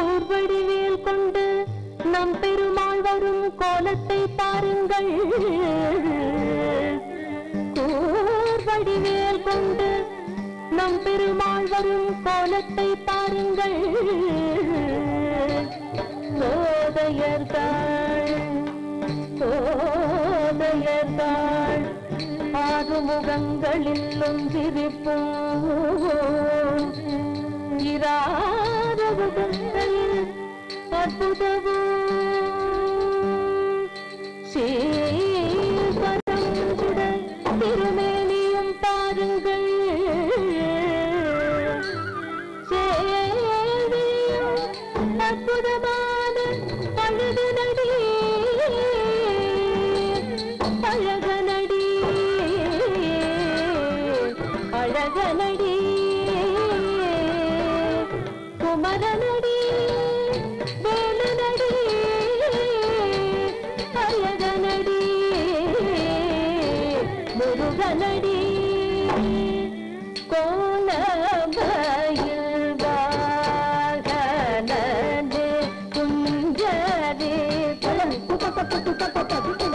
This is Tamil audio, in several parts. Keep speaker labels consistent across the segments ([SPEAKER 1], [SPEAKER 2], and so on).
[SPEAKER 1] கூர்வடிவேல் கொண்டு நம் பெருமாள் வரும் கோலத்தை பாருங்கள். கூர்வடிவேல் கொண்டு நம் பெருமாள் வரும் கோலத்தை பாருங்கள். சோதையர்கள் ஆறுமுகங்களில் ஒன்றிருப்போம். இராதவதங்களில் அற்புதமும் சீவரமுடன் திருமேனியும் பாருங்கள். சேவியும் அற்புதமான அழகனடி அழகனடி அழகனடி குமரனடி வேலனடி அழகனடி முருகனடி கோலமயில் வாகனனே குஞ்சரே பலம் குப்பப்பட்டு கப்பப்பட்டு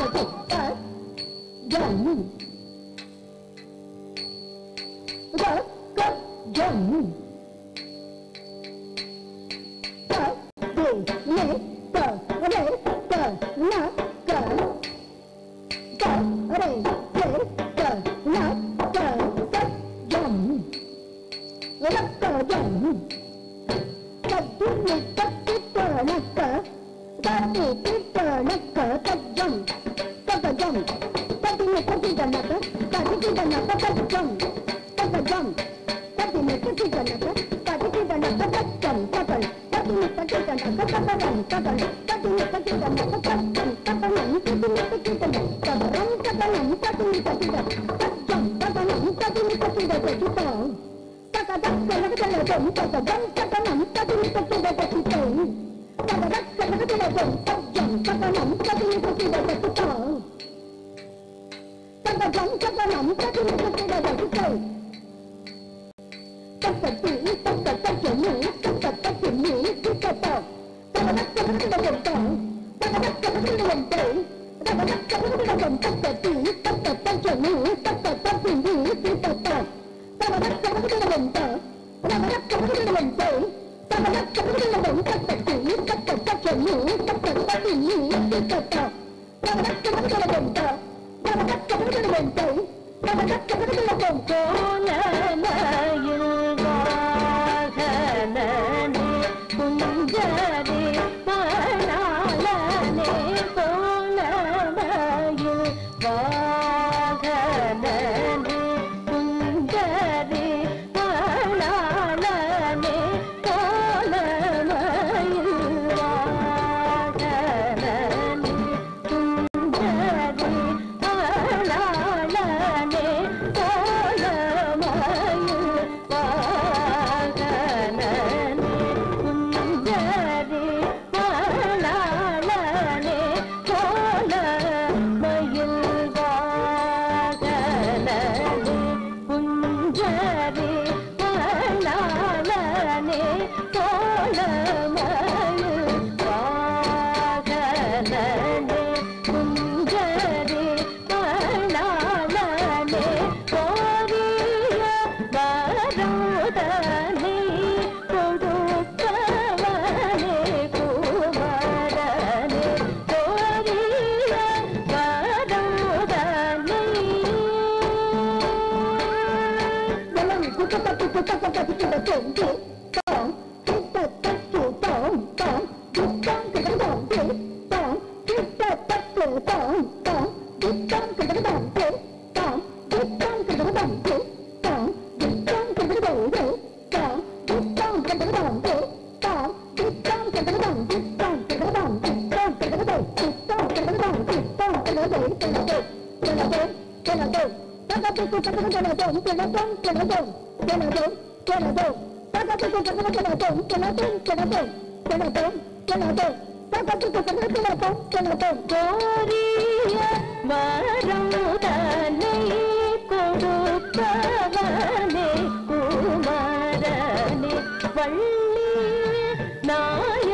[SPEAKER 1] ஜம் ஜம் வள்ளி நாய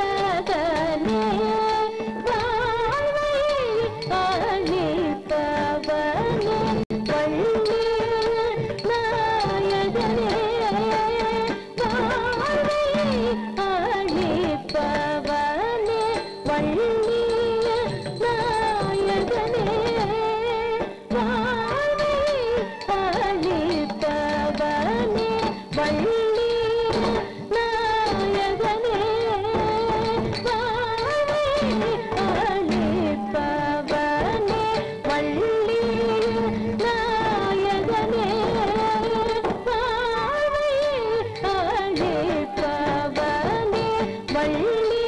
[SPEAKER 1] அழிப்பவனே வள்ளி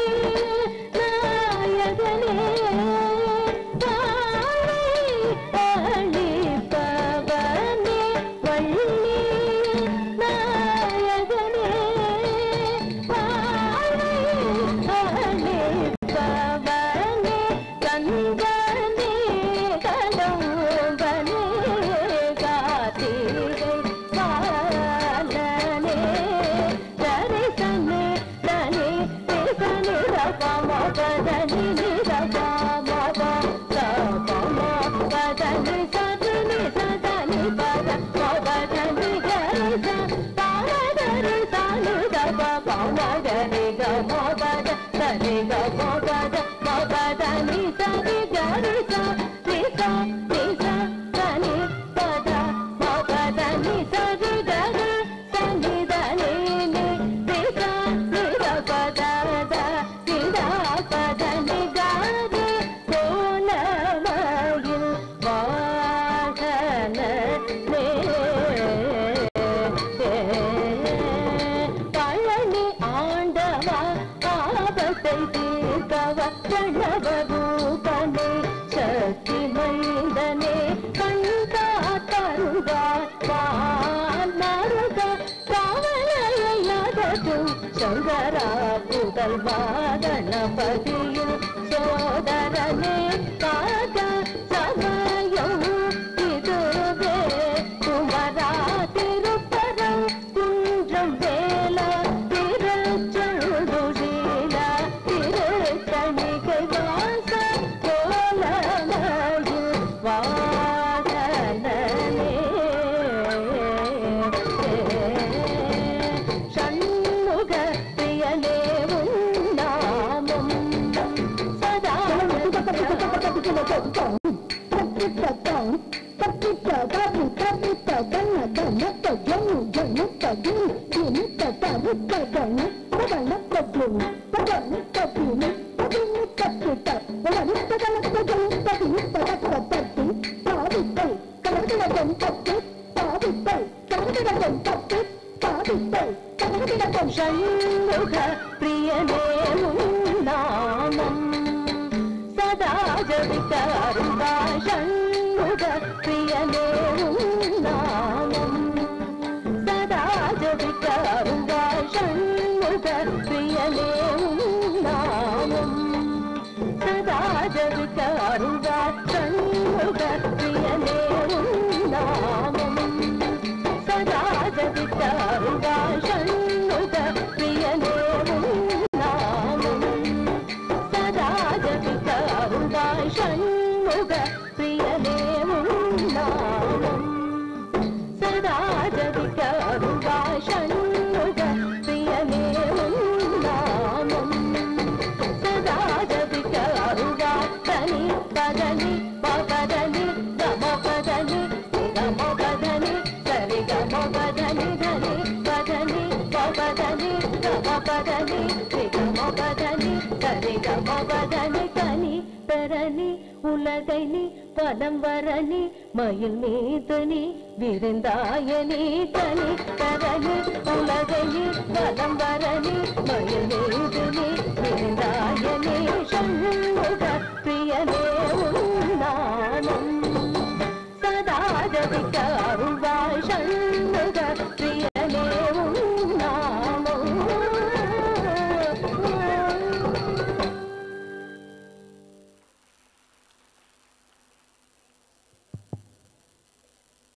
[SPEAKER 1] நாயகனே அழிப்பவனே வள்ளி நாயகனே அழிப்பவனே கந்தனே கடம்பனே கார்த்திகை பாலனே தரிசனே தனி தேசனே ரபமா பதனி நிரபமா பதமா பதனி சதனி சதனி பத பதனி கரிச பாதரி சானு தப பாமகரி கம பத தனி கம பத பதனி சதி கரிச நிசா நிசா தனி பத பதனி சதி கரி சனி தனி நிசா நிர பத நிர பதனி கரி கோலமயில் வாகன பழனி ஆண்டவா ஆபத்தை தீர்க்கவ பிரணவ ரூபனே சக்தி மைந்தனே கண்கா தருகா வானருக காவலையாததும் சங்கரா புதல்வா கணபதியும் சோதரனே காக சமயம் இதுவே குமரா திருப்பரம் குன்றம் வேலா திருச்செழுதுஷீலா திருக்கணிகை வாச கோலமயில் வாகனனே ஷண்முக பிரியனே உன்னாமம் சதா ஷண்முக பிரியனே உன்னாமம் சதா ஜபிக்காருந்தா ஷண்முக பிரியனே உன்னாமம் சதா ஜபிக்காருந்தா ஷண்முக பிரியனே உன்னாமம் சதா ஜபிக்காருந்தா ஷண்முக பிரியனே உன்னாமம் சதா ஜபிக்காருந்தா ஷண்முக பிரியனே உன்னாமம் சதா ஜபிக்காருந்தா ஷண்முக பிரியனே உன்னாமம் சதா ஜபிக்காருந்தா ஷண்முக பிரியனே உன்னாமம் சதா ஜபிக்காருந்தா தனி பதனி பதனி கம பதனி கம பதனி சரி கம பதனி தனி பதனி பதனி கம பதனி கம பதனி சரி கம பதனி தனி தரணி உலகை நீ பதம் வரணி மயில் மீது நீ விருந்தாயனி தனி தரணி உலகை நீ பதம் வரணி மயில் மீது நீ விருந்தாயனி ஷண்முக பிரியனே உன்னாமம் சதா ஜபிக்காருள்வாய்